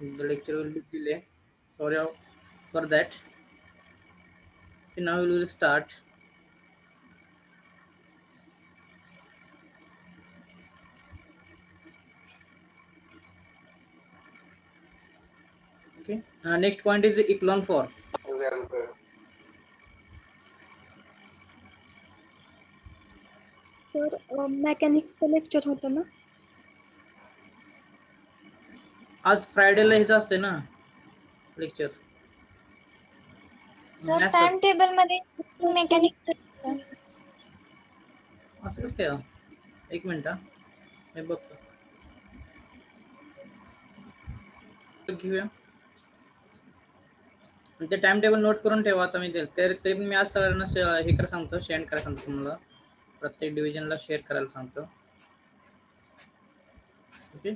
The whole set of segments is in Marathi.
The lecture will be delay. Sorry for that. Okay, now we will start. Okay. Next point is echelon 4. Sir मेकॅनिक्सचं लेक्चर होतं ना? आज फ्रायडेला हेच असते ना लेक्चर. सर टाइम टेबल मध्ये मेकॅनिक असं कसं काय? एक मिनिट हा. मी बघतो. घेऊया. ते टाइम टेबल नोट करून ठेवा आता मी तरी मी आज सगळ्यांना हे करायला सांगतो, शेअर करायला सांगतो तुम्हाला. प्रत्येक डिव्हिजनला शेअर करायला सांगतो. ओके.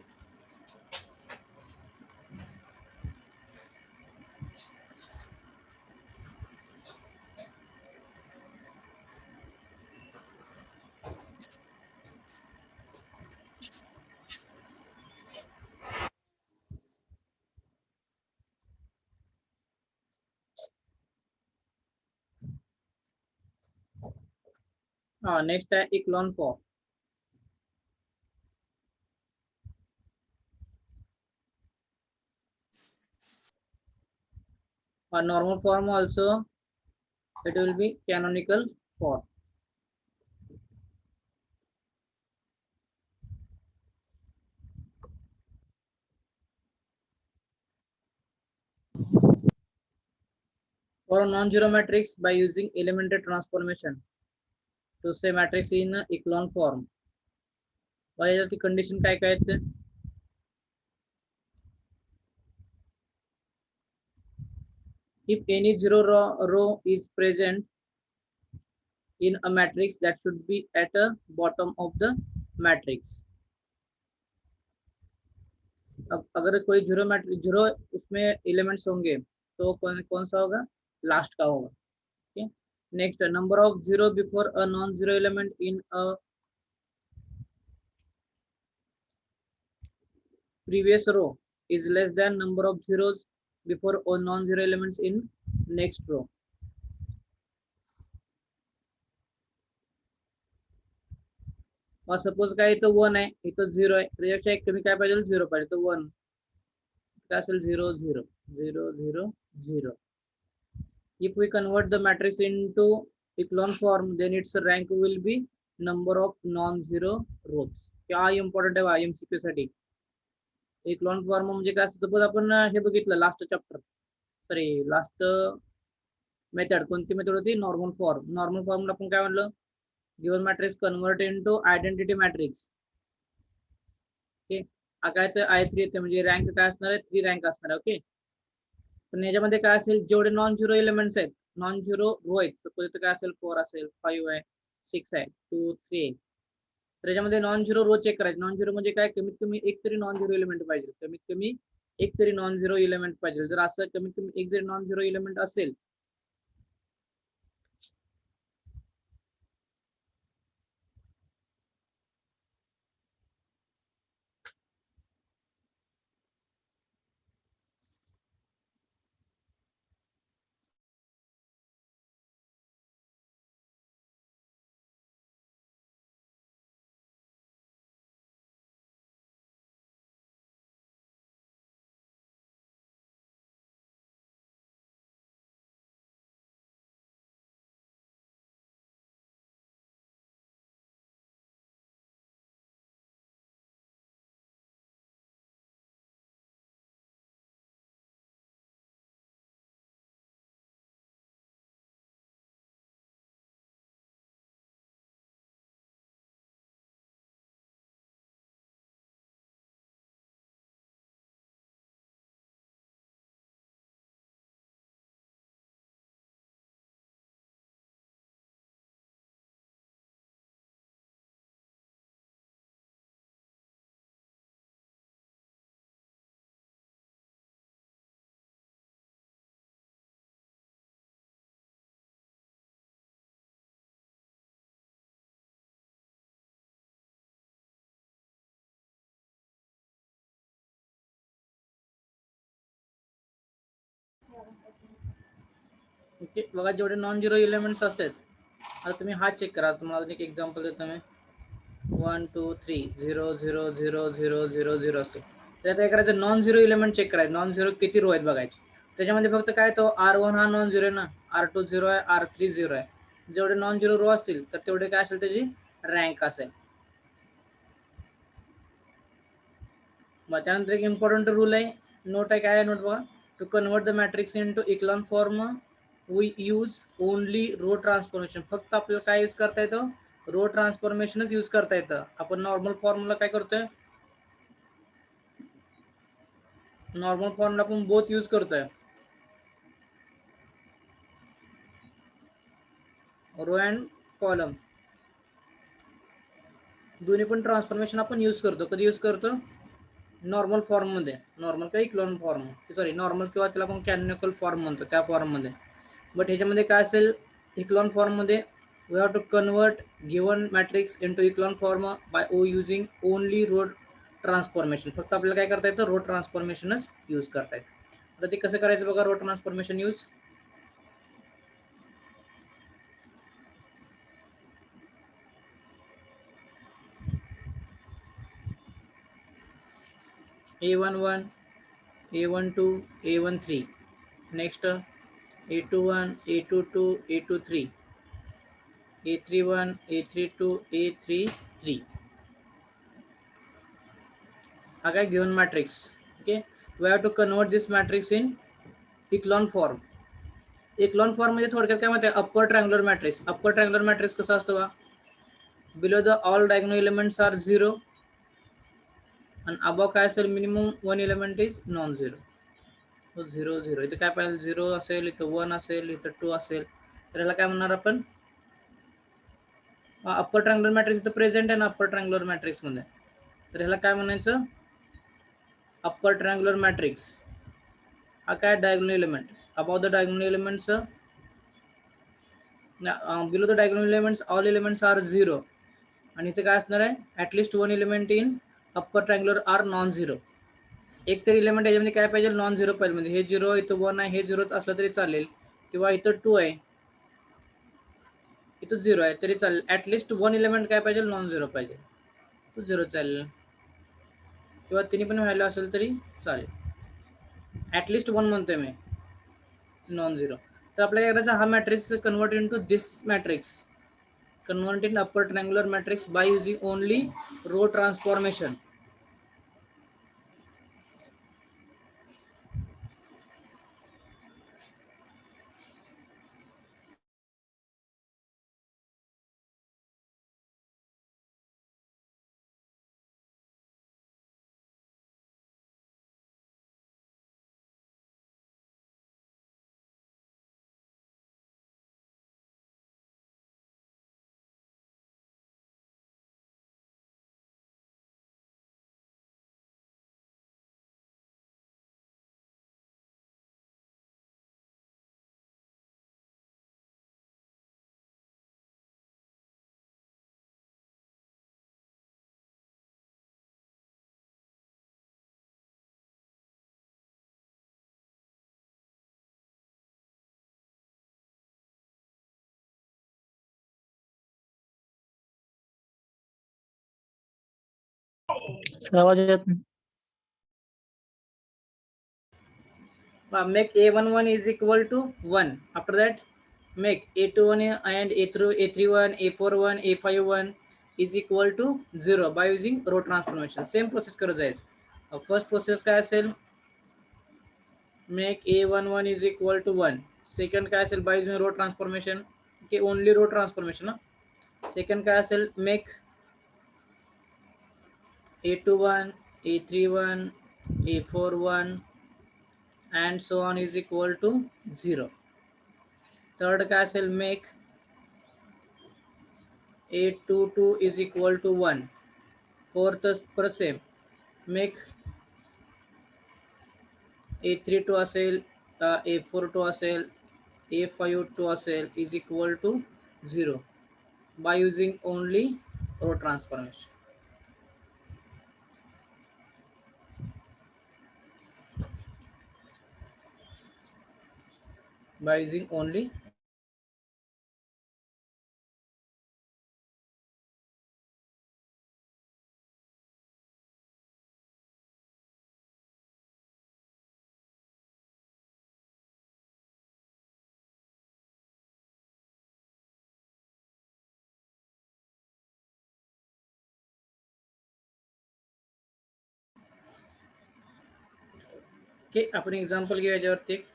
नेक्स्ट आहे echelon 4. Normal form also it will be canonical form. For a non-zero matrix by using elementary transformation to say matrix in echelon form. याच्यावरती कंडिशन काय काय आहेत? If any zero row is present in a matrix, that should be at the bottom of the matrix. अगर कोई जीरो मैट्रिक्स जीरो उसमें एलिमेंट्स होंगे तो कौन सा होगा? लास्ट का होगा. Okay. Next, number of zero before a non-zero element in a previous row is less than number of zeros before or non-zero elements in next row. और सपोज काय इथं 1 आहे, इथं 0 आहे, त्याच्यापेक्षा एक कमी काय पाहिजे? 0 पाहिजे. तर 1 काय असेल? 0 0 0 0 0. If we convert the matrix into echelon form, then its rank will be number of non-zero rows. क्या इम्पॉर्टंट आहे IMCQ साठी? echelon form म्हणजे काय असतं? सपोज आपण हे बघितलं last chapter, sorry last method. कोणती मेथड होती? Normal form. नॉर्मल फॉर्मला आपण काय म्हणलं? Given matrix convert into identity matrix. Okay. काय तर I3 येते म्हणजे रँक काय असणार आहे? 3 रँक असणार आहे. ओके. पण याच्यामध्ये काय असेल? जेवढे नॉन झिरो एलिमेंट्स आहेत, नॉन झिरो रो आहेत, सपोज इथं काय असेल? 4 असेल, 5 आहे, 6 आहे, 2 3 आहे. तर याच्यामध्ये नॉन झिरो रो चेक करायचे. नॉन झिरो म्हणजे काय? कमीत कमी एक तरी नॉन झिरो एलिमेंट पाहिजे. कमीत कमी एक तरी नॉन झिरो एलिमेंट पाहिजे. जर असं कमीत कमी एक जरी नॉन झिरो एलिमेंट असेल ओके बघा जेवढे नॉन झिरो एलिमेंट्स असतात आता तुम्ही हा चेक करा तुम्हाला एक एक्झाम्पल देतो मी 1 2 3 0 0 0 0 0 0 असेल तर आता काय करायचं नॉन झिरो एलिमेंट चेक करायचं नॉन झिरो किती रो आहेत बघायचे त्याच्यामध्ये फक्त काय तो R1 हा नॉन झिरो आहे ना R2 झिरो आहे R3 झिरो आहे जेवढे नॉन झिरो रो असतील तर तेवढे काय असेल त्याची रँक असेल मग त्यानंतर एक इम्पॉर्टंट रूल आहे नोट आहे काय नोट बघा to convert the matrix into echelon form we use only row transformation फक्त आपल्याला काय यूज करता येतं रो ट्रान्सफॉर्मेशनच यूज करता येतं आपण नॉर्मल फॉर्मला काय करतोय नॉर्मल फॉर्मला आपण बोथ यूज करतोय रो अँड कॉलम दोन्ही पण ट्रान्सफॉर्मेशन आपण यूज करतो कधी यूज करतो नॉर्मल फॉर्म मध्ये नॉर्मल किंवा इक्लॉन फॉर्म सॉरी नॉर्मल किंवा त्याला आपण कॅनोनिकल फॉर्म म्हणतो त्या फॉर्म मध्ये बट ह्याच्यामध्ये काय असेल इक्लॉन फॉर्म मध्ये we have to convert given matrix into echelon form by using only row transformation फक्त आपल्याला काय करता येतं रो ट्रान्सफॉर्मेशनच यूज करता येतं आता ते कसं करायचं बघा row transformation use A11 A12 A13 next A21 A22 A23 A31 A32 A33 हा काय given matrix okay we have to convert this matrix in echelon form echelon form म्हणजे थोडक्यात काय माहिती अप्पर ट्रायंगुलर मॅट्रिक्स कसा असतो बा below the all diagonal elements are 0 आणि अबव काय असेल minimum one element is non zero 0 0 इथे काय पाहिजे 0 असेल इथं 1 असेल इथं 2 असेल तर याला काय म्हणणार आपण अप्पर ट्रायंगुलर मॅट्रिक्स इथं प्रेझेंट आहे ना अप्पर ट्रायंगुलर मॅट्रिक्स मध्ये तर ह्याला काय म्हणायचं अप्पर ट्रायंगुलर मॅट्रिक्स हा काय diagonal element above the diagonal elements below the diagonal elements all elements are 0 आणि इथे काय असणार आहे at least one element in upper triangular are non zero एक तरी एलिमेंट याच्यामध्ये काय पाहिजे नॉन झिरो पाहिजे म्हणजे हे 0 इथं 1 आहे हे 0 असलं तरी चालेल किंवा इथं 2 आहे इथं 0 आहे तरी चालेल ऍटलिस्ट वन एलिमेंट काय पाहिजे नॉन झिरो पाहिजे तो 0 चालेल किंवा तिन्ही पण व्हॅल्यू असेल तरी चालेल ऍटलिस्ट वन म्हणतोय मी नॉन झिरो तर आपल्याला करायचा हा matrix convert into this matrix convert in upper triangular matrix by using only row transformation sir आवाज येत नाही. make a11 is equal to 1 after that make a21 and a31 a41 a51 is equal to 0 by using row transformation same process करत जायचं first process काय असेल make a11 is equal to 1 second काय असेल by using row transformation okay only row transformation second काय असेल make a21 a31 a41 and so on is equal to 0 third काय असेल make a22 is equal to 1 fourth per same make a32 असेल a42 असेल a52 असेल is equal to 0 by using only row transformation by using only okay. आपण एक्झाम्पल घेऊ याच्यावरती एक.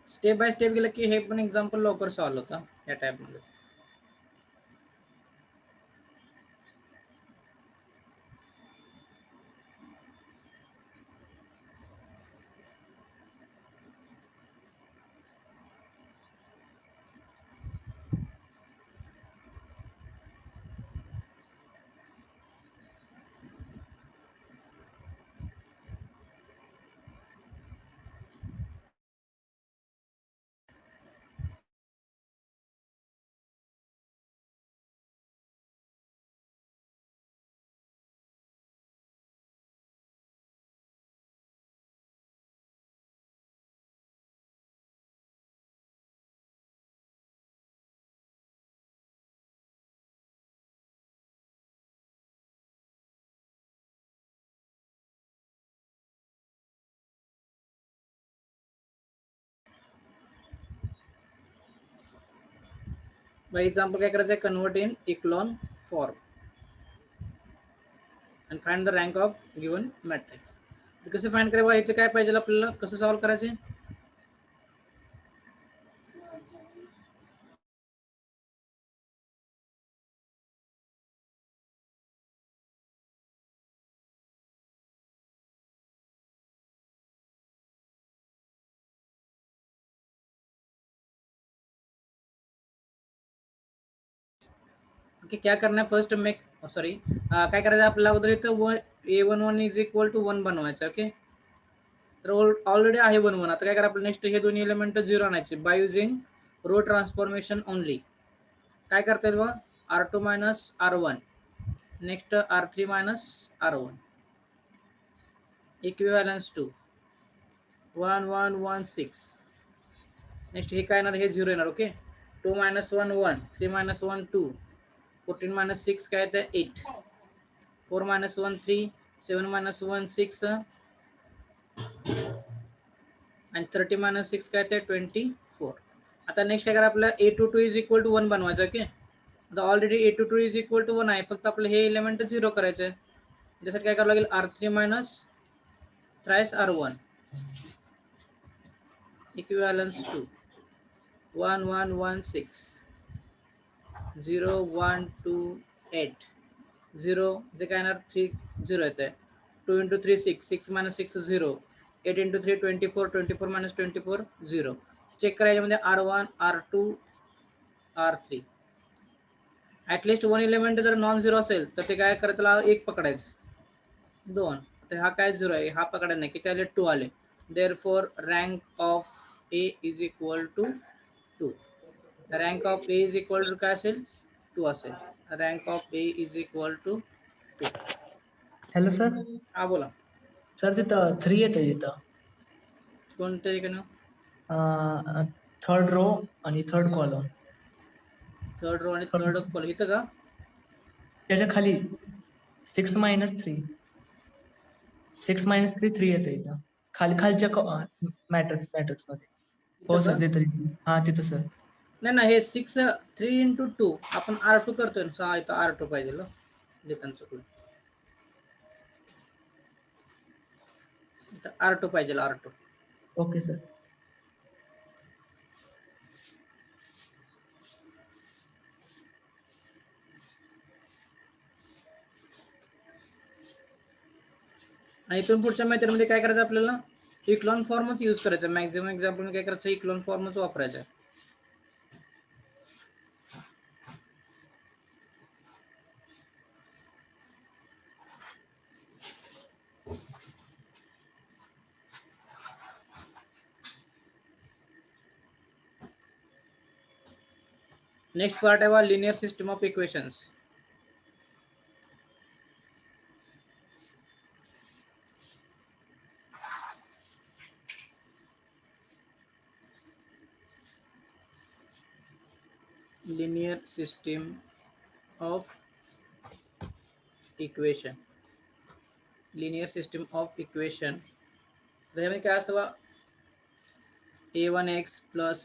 स्टेप बाय स्टेप गेलं की हे पण एक्झाम्पल लवकर सॉल्व्ह होतं या टाइप मध्ये. बाय एक्झाम्पल काय करायचं आहे, convert in echelon form and find the rank of given matrix. कसे फाइंड करायचं इथे काय पाहिजे आपल्याला, कसं सॉल्व्ह करायचे. ओके, क्या करना है फर्स्ट मेक सॉरी काय करायचं आपल्याला अगोदर इथं a11 इज इक्वल टू 1 बनवायचं. ओके, तर ऑलरेडी आहे 1 1. आता काय करा, आपल्याला नेक्स्ट हे दोन्ही एलिमेंट 0 आणायचे by using row transformation only. काय करता येईल बघा, r2 minus r1 next r3 minus r1 equivalence to 1 1 1 6. Next हे काय येणार, हे 0 येणार. ओके, 2 मायनस 1 1 3 मायनस 1 2 14 मायनस 6 काय येतं 8 4 मायनस 1 3 7 मायनस 1 6 आणि 30 मायनस 6 काय येतं 24. आता नेक्स्ट काय करा, आपल्याला a22 इज इक्वल टू 1 बनवायचं. ओके, आता already a22 is equal to 1 आहे, फक्त आपलं हे एलिमेंट 0 करायचं आहे. त्यासाठी काय करावं लागेल, r3 minus thrice r1 equivalence to 1 1 1 6 0 1 2 8 0 इथे काय येणार 3 0 येते. 2 into 3 6 6 minus 6 0 8 into 3 24 24 minus 24 0. Check करा याच्यामध्ये r1 r2 r3 at least 1 element जर नॉन झिरो असेल तर ते काय करत, त्याला 1 पकडायचं. 2 तर हा काय 0 आहे, हा पकडायला नाही, किती आले 2 आले. Therefore rank of a is equal to 2. Rank of A is equal to काय असेल 2 असेल. Rank of A is equal to 2. Hello sir. हा बोला. सर तिथं 3 येतं तिथं कोणत्या ठिकाणी, थर्ड रो आणि थर्ड कॉलम. थर्ड रो आणि थर्ड कॉलम इथं का, त्याच्या खाली 6 मायनस 3 6 मायनस 3 3 येतं इथं खालच्या मॅट्रिक्स मध्ये. हो सर तिथं, हा तिथं सर. नाही ना, हे 6 3 इंटू 2 आपण r2 करतोय ना, इथं r2 पाहिजे लिहिताना चुकलं, r2 पाहिजे r2. Okay sir. आणि इथून पुढच्या मेथडमध्ये काय करायचं आपल्याला, इक्लॉन फॉर्मच यूज करायचा. मॅक्झिमम एक्झाम्पल काय करायचं, इक्लॉन फॉर्मच वापरायचा. नेक्स्ट पार्ट आहे बा linear system of equations. Linear system of equation. Linear system of equation त्याच्यामध्ये काय असतं बा a1x plus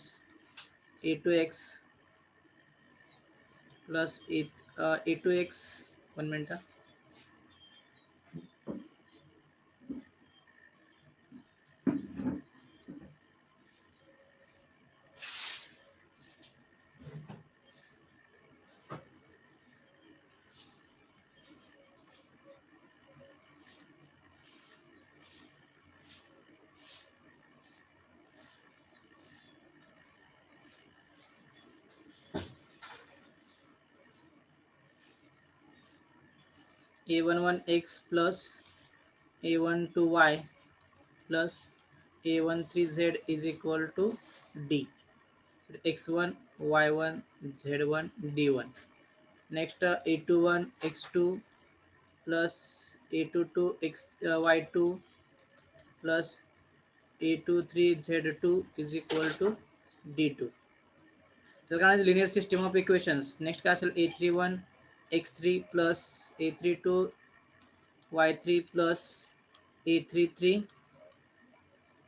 a2x plus a2x 1 minute. a11x plus a12y plus a13z is equal to d. x1 y1 z1 d1. Next a21 x2 plus a22 x y2 plus a23 z2 is equal to d2. तर काय linear system of equations. Next काय असेल a31 x3 plus a32 y3 plus a33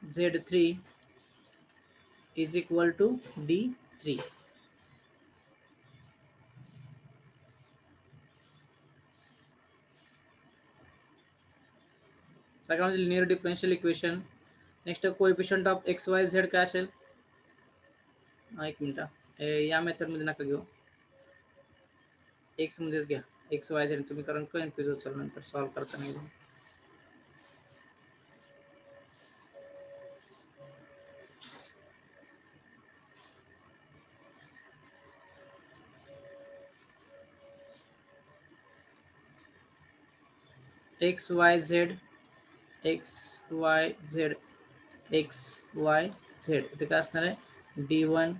z3 is equal to d3. Second linear differential equation. Next coefficient of x y Z काय असेल. एक मिनिट या मेथड मध्ये नका घेऊ, एक्स मध्येच घ्या. एक्स वाय झेड तुम्ही कारण कन्फ्यूज होचाल नंतर सॉल्व करताना. X y z x y z x y z इथे काय असणार आहे d1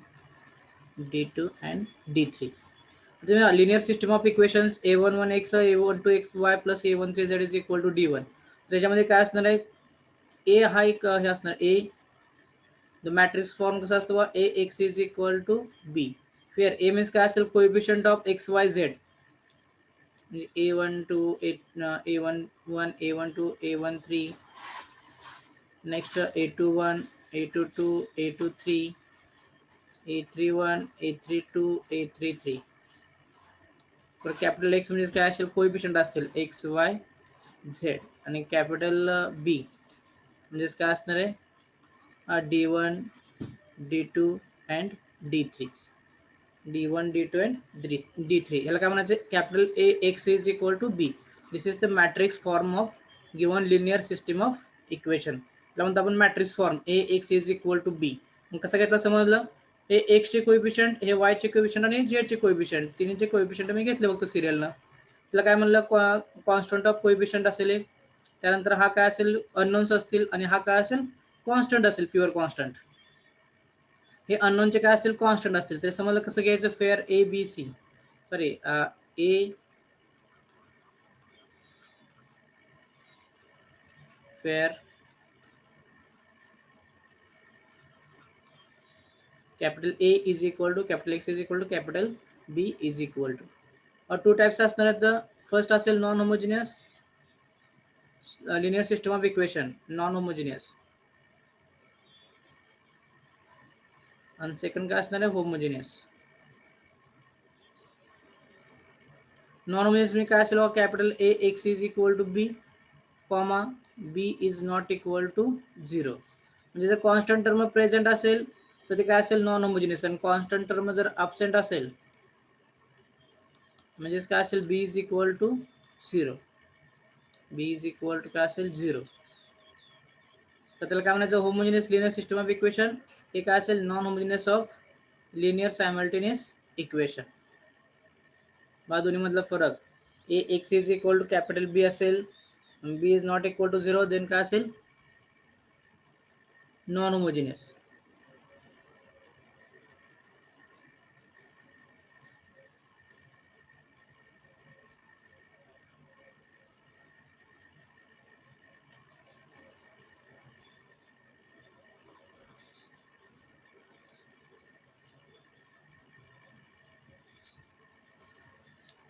d2 and d3. Linear system of equations a11x a12xy plus a13z is equal to d1. त्याच्यामध्ये काय असणार आहे a हा एक हे असणार a द मॅट्रिक्स फॉर्म कसा असतो ax is equal to b. फिर a मीन्स काय असेल coefficient of xyz a12 a11 a12 a13 next a21 a22 a23 a31 a32 a33. तर कॅपिटल एक्स म्हणजे काय असेल कोएफिशिएंट असतील एक्स वाय झेड आणि कॅपिटल बी म्हणजे काय असणार आहे d1 d2 and d3. d1 d2 and d3 याला काय म्हणायचं capital a x is equal to b. This is the matrix form of given linear system of equation. त्याला म्हणतो आपण matrix form a x is equal to b. मग कसं घेतलं समजलं हे x चे कोएफिशिएंट हे y चे कोएफिशिएंट आणि z चे कोएफिशिएंट तिन्हीचे कोएफिशिएंट मी घेतले फक्त सिरियलनं. त्याला काय म्हणलं कॉन्स्टंट ऑफ कोएफिशिएंट असेल. त्यानंतर हा काय असेल अननोन्स असतील आणि हा काय असेल कॉन्स्टंट असेल प्युअर कॉन्स्टंट. हे अननोनचे काय असतील कॉन्स्टंट असतील. ते समजलं कसं घ्यायचं fair A B C sorry A fair capital A is equal to capital X is equal to capital B is equal to. और टू टाइप्स असणार आहेत. फर्स्ट असेल non homogeneous linear system of equation non homogeneous आणि सेकंड काय असणार आहे होमोजिनियस. नॉन होमोजिनियस में काय असेल capital A x is equal to B comma B is not equal to 0. म्हणजे जर कॉन्स्टंट टर्म प्रेझेंट असेल तर ते काय असेल नॉन होमोजिनियस आणि कॉन्स्टंट टर्म जर ॲब्सेंट असेल म्हणजे काय असेल b is equal to 0. b is equal to काय असेल 0. तर त्याला काय म्हणायचं homogeneous linear system of equation हे काय असेल non homogeneous of linear simultaneous equation. बा दोन्ही मधला फरक a x is equal to capital B असेल b is not equal to 0 then काय असेल नॉन होमोजिनियस.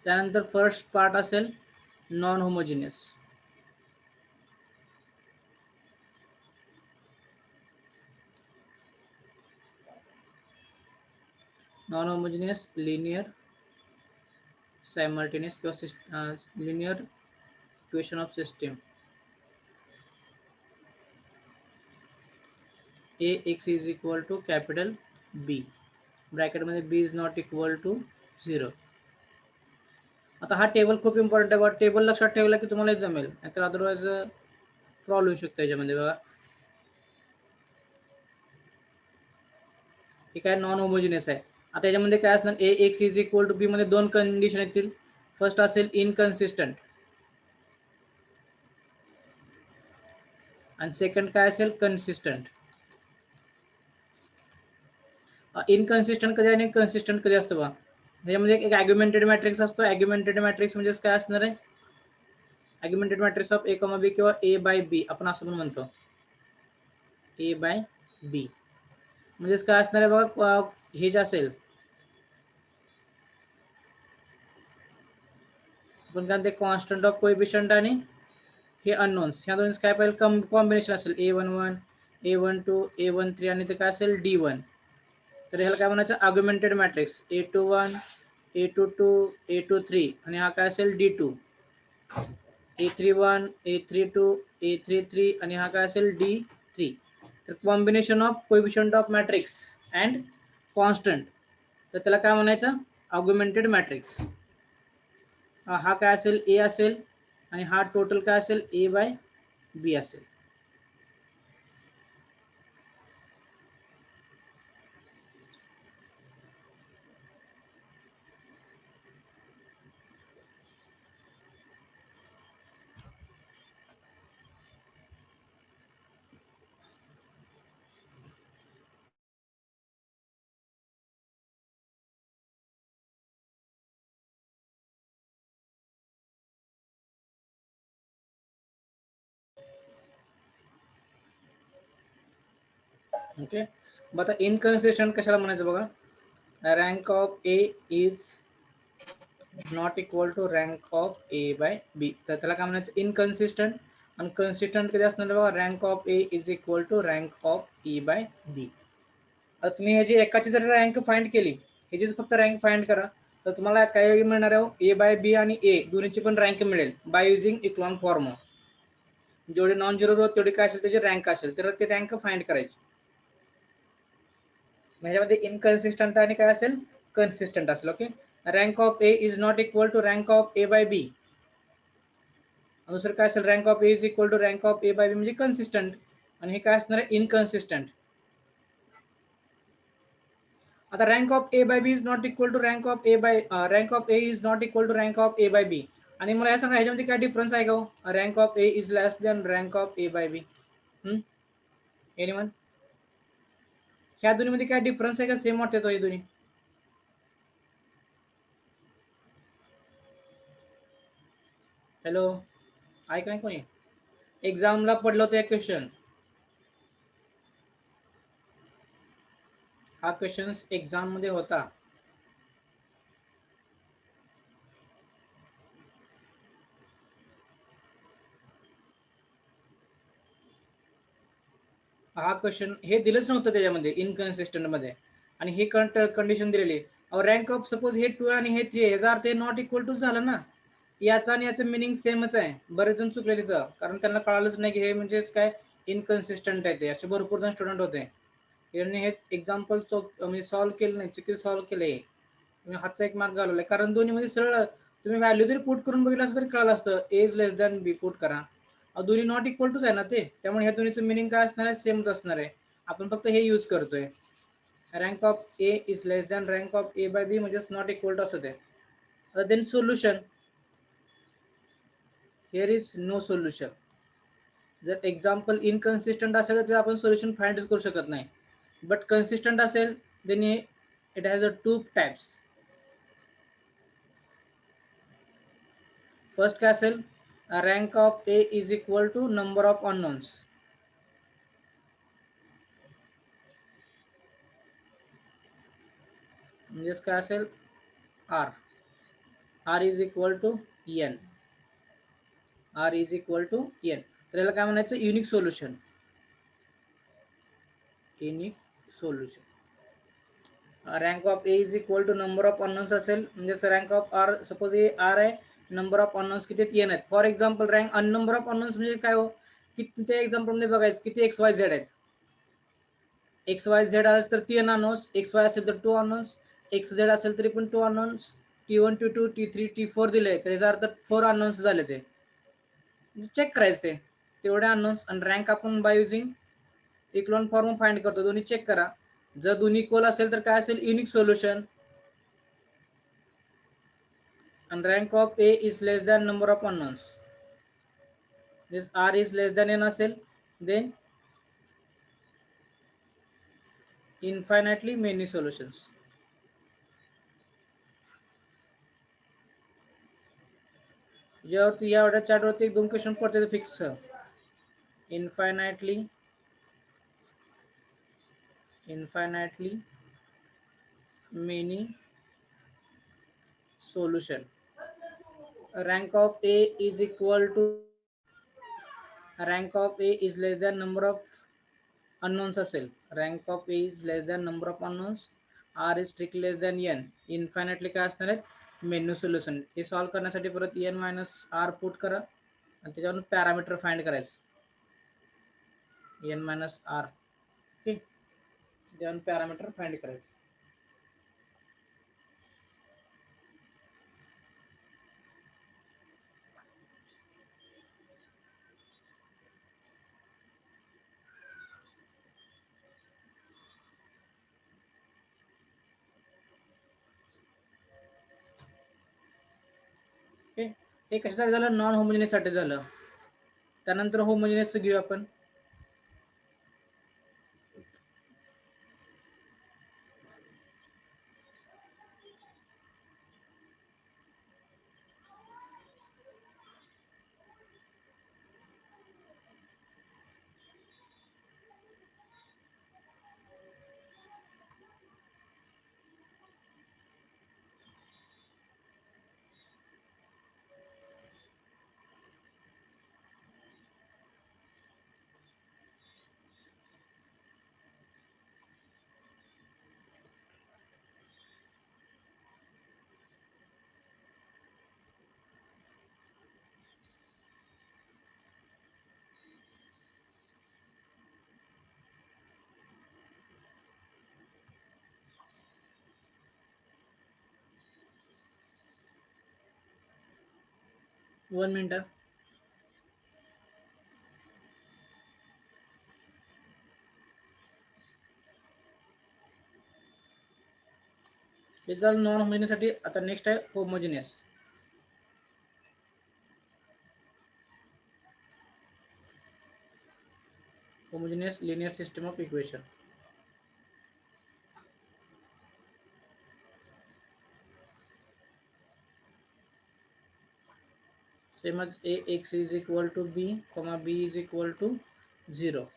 त्यानंतर फर्स्ट पार्ट असेल non homogeneous. Non homogeneous, linear, simultaneous किंवा linear equation of system. Ax is equal to capital B, ब्रॅकेटमध्ये B is not equal to 0. आता हा टेबल खूप इम्पॉर्टंट आहे बघा. टेबल लक्षात ठेवला की तुम्हाला जमेल, नाहीतर अदरवाइज प्रॉब्लेम येऊ शकतो याच्यामध्ये. बघा हे काय नॉन होमोजिनियस आहे. आता याच्यामध्ये काय असणार, Ax is equal to B मध्ये दोन कंडिशन येतील. फर्स्ट असेल इनकन्सिस्टंट आणि सेकंड काय असेल कन्सिस्टंट. इनकन्सिस्टंट कधी आणि कन्सिस्टंट कधी असतं बघा. ह्याच्यामध्ये एक ॲग्युमेंटेड मॅट्रिक्स असतो. ॲग्युमेंटेड मॅट्रिक्स म्हणजे काय असणार आहे, ॲग्युमेंटेड मॅट्रिक्स ऑफ A, B किंवा A बाय B आपण असं पण म्हणतो. A बाय B म्हणजेच काय असणार आहे बघा, हे जे असेल आपण काय ते कॉन्स्टंट ऑफ कोएफिशियंट आणि हे अननोन्स, ह्या दोन्ही काय पाहिजे कॉम्बिनेशन असेल A11, A12, A13 आणि ते काय असेल D1. तर ह्याला काय म्हणायचं आर्ग्युमेंटेड मॅट्रिक्स A21, A22, A23 आणि हा काय असेल D2, A31, A32, A33 आणि हा काय असेल D3. तर combination of coefficient of matrix and constant, तर त्याला काय म्हणायचं आर्ग्युमेंटेड मॅट्रिक्स. हा काय असेल A असेल आणि हा टोटल काय असेल A बाय B असेल. ओके, मग आता इनकन्सिस्टंट कशाला म्हणायचं बघा, rank of A is not equal to rank of A by B. तर त्याला काय म्हणायचं इनकन्सिस्टंट. आणि कन्सिस्टंट कधी असणार बघा, rank of A is equal to rank of E by B. आता तुम्ही ह्याची एकाची जर रँक फाइंड केली, ह्याचीच फक्त रँक फाइंड करा, तर तुम्हाला काय मिळणार आहे A बाय B आणि A दोन्हीची पण रँक मिळेल बाय युझिंग इक्लॉन फॉर्म. जेवढे नॉन झिरो होत तेवढी काय असेल त्याची रँक असेल, तर ते रँक फाइंड करायची. ह्याच्यामध्ये इनकन्सिस्टंट आणि काय असेल कन्सिस्टंट असेल. Okay, rank of A is not equal to rank of A by B. दुसरं काय असेल rank of A is equal to rank of A by B म्हणजे कन्सिस्टंट, आणि हे काय असणार आहे इनकन्सिस्टंट. आता rank of A by B is not equal to rank of A by rank of A is not equal to rank of A by B. आणि मला हे सांगा ह्याच्यामध्ये काय डिफरन्स आहे का, rank of A is less than rank of A by B. Anyone, ह्या दोन्हीमध्ये काय डिफरन्स आहे का सेम वाटते तो हे दोन्ही. हॅलो, आहे काय कोणी एक्झामला पडलं होतं एक क्वेश्चन, हा क्वेश्चन एक्झाम मध्ये होता. हा क्वेश्चन हे दिलंच नव्हतं त्याच्यामध्ये इनकन्सिस्टंट मध्ये, आणि हे कंडिशन दिलेली. रँक ऑफ सपोज हे 2 आणि हे 3 याचा अर्थ नॉट इक्वल टू झालं ना, याचा आणि याचं मिनिंग सेमच आहे. बरेच जण चुकले तिथं, कारण त्यांना कळालंच नाही की हे म्हणजेच काय इनकन्सिस्टंट आहे. ते असे भरपूर जण स्टुडंट होते, यांनी हे एक्झाम्पल म्हणजे सॉल्व्ह केलं नाही, चुकी सॉल्व्ह केले, तुम्ही हातचा एक मार्क घालवलाय. कारण दोन्ही मध्ये सरळ तुम्ही व्हॅल्यू जरी पुट करून बघितलं असं तरी कळलं असतं A is less than B put करा, दोन्ही नॉट इक्वल टूच आहे ना ते, त्यामुळे ह्या दोन्हीचं मिनिंग काय असणार आहे सेमच असणार आहे. आपण फक्त हे यूज करतोय, rank of A is less than rank of A by B म्हणजेच नॉट इक्वल टू असं ते. Then solution, here is no solution. जर एक्झाम्पल इनकन्सिस्टंट असेल तर आपण सोल्युशन फाइंड करू शकत नाही, बट कन्सिस्टंट असेल then it has a two types. First काय असेल, rank of A is equal to number of unknowns. म्हणजेच काय असेल R. R is equal to n. R is equal to n. तर याला काय म्हणायचं, unique solution. Unique solution. Rank of A is equal to number of unknowns असेल, म्हणजे रँक ऑफ आर, सपोज हे आर आहे, नंबर ऑफ अननोन्स किती एन आहेत. For example rank number of unknowns म्हणजे काय हो, किती त्या एक्झाम्पल मध्ये बघायचं किती एक्स वाय झेड आहेत. एक्स वाय झेड असेल तर 3 अननोन्स, एक्स वाय असेल तर 2 अननोन्स, एक्स झेड असेल तरी पण 2 unknowns, T1 T2 T3 T4 दिले, त्याचा अर्थ 4 अननोन्स झाले. ते चेक करायचं ते तेवढे अननोन्स. आणि रँक आपण by using echelon form find करतो. दोन्ही चेक करा, जर दोन्ही इक्वल असेल तर काय असेल, unique solution. and rank of A is less than number of unknowns. This R is less than n असेल, then infinitely many solutions. यावरती या एवढ्या चार्ट वरती 1-2 क्वेश्चन पडते fix. infinitely many solution. Rank of A is equal to rank of A is less than number of unknowns असेल. rank of A is less than number of unknowns. R is strictly less than n. Infinitely काय असणार आहे, मेन्यू सोल्युशन. हे सॉल्व करण्यासाठी परत n मायनस आर पुट करा आणि त्याच्यावरून पॅरामीटर फाइंड करायचं, n मायनस आर. ओके, त्याच्यावरून पॅरामीटर फाइंड करायचं. हे कशासाठी झालं, नॉन होमोजिनियस साठी झालं. त्यानंतर होमोजिनियस घेऊ आपण. One minute. हे झालं नॉन होमोजिनियस साठी. आता नेक्स्ट आहे homogeneous. Homogeneous linear system of equation. same as ax is equal to b, comma b is equal to 0.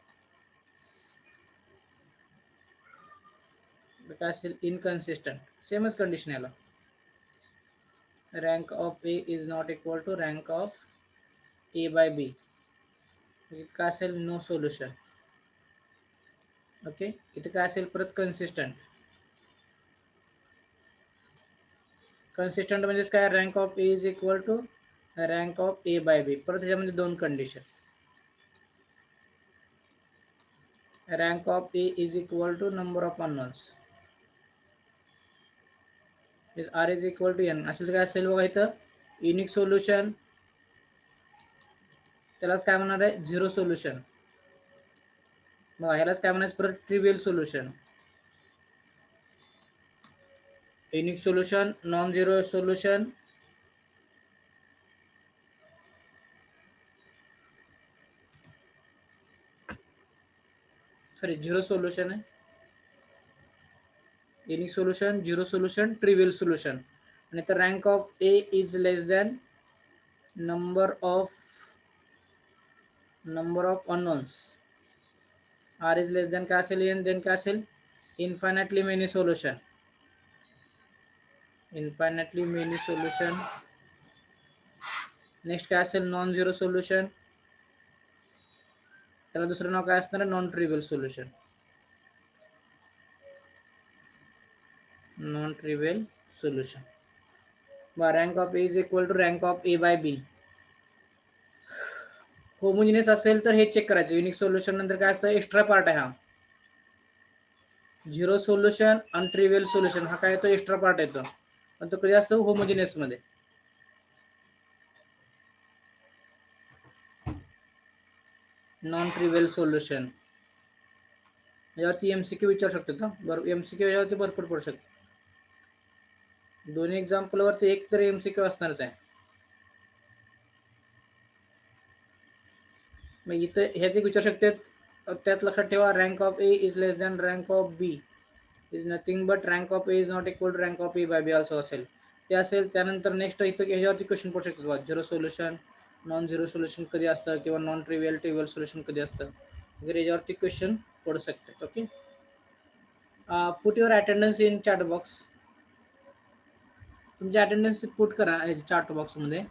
Because inconsistent. Same as condition याला. Rank of a is not equal to rank of a by b. इथे काय असेल, नो सोल्युशन. ओके, इथे काय असेल परत कन्सिस्टंट. कन्सिस्टंट म्हणजे काय, rank of A is equal to rank of A by B. परत त्याच्यामध्ये 2 condition. Rank of A is equal to number of unknowns. R is equal to N. असेल काय असेल बघा इथं, युनिक सोल्युशन. त्यालाच काय म्हणणार आहे, झिरो सोल्युशन. बघा ह्यालाच काय म्हणायचं परत, trivial solution. Unique solution, non zero solution, sorry zero solution आहे. Unique solution, zero solution, trivial solution. आणि तर rank of A is less than number of unknowns. R is less than काय असेल, एन, देन काय असेल, infinitely many solution. Infinitely many solution. Next काय असेल नॉन झिरो सोल्युशन. त्याला दुसरं नाव काय असणार non trivial solution. Non trivial solution. Rank of A is equal to rank of A by B. Homogeneous असेल तर हे चेक करायचं. युनिक सोल्युशन नंतर काय असतं एक्स्ट्रा पार्ट आहे हा. झिरो सोल्युशन आणि ट्रिव्हियल सोल्युशन हा काय येतो एक्स्ट्रा पार्ट येतो. पण तो कधी असतो होमोजिनियस मध्ये. नॉन ट्रिव्हियल सोल्युशन यावरती एमसीक्यू विचारू शकतो. बरोबर एमसीक्यू यावरती भरपूर पडू शकतो. दोन्ही एक्झाम्पल वरती एक तरी एमसीक्यू असणारच आहे. मग इथं हे ते विचारू शकते. त्यात लक्षात ठेवा rank of A is less than rank of B is nothing but rank of A is not equal to rank of A by B also असेल. ते असेल त्यानंतर नेक्स्ट इथं ह्याच्यावरती क्वेश्चन पडू शकतो. Zero solution non zero solution कधी असतं किंवा नॉन ट्रिव्हियल ट्रिव्हियल सोल्युशन कधी असतं वगैरे याच्यावरती क्वेश्चन पडू शकतात. Okay. Put your attendance in chat box. तुमची अटेंडन्स पुट करा चॅट बॉक्स मध्ये.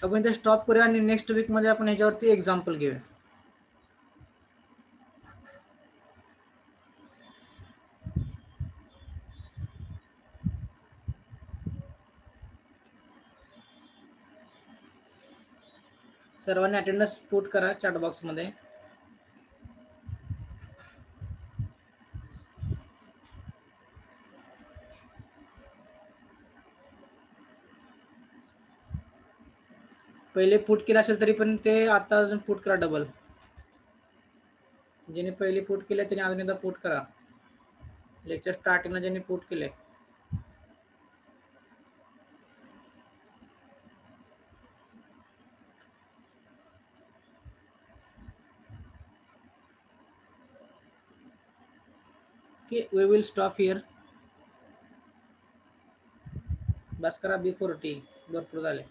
आपण इथे स्टॉप करूया आणि नेक्स्ट वीक मध्ये आपण ह्याच्यावरती एक्झाम्पल घेऊया. सर्वांनी अटेंडन्स पुट करा चॅट बॉक्स मध्ये. पहिले पुट केलं असेल तरी पण ते आता अजून पुट करा डबल. ज्यांनी पहिले पुट केले त्यांनी अजून एकदा पुट करा. लेक्चर स्टार्टिंगला ज्यांनी पुट केले. Okay, we will stop here. बस करा B40 भरपूर झाले.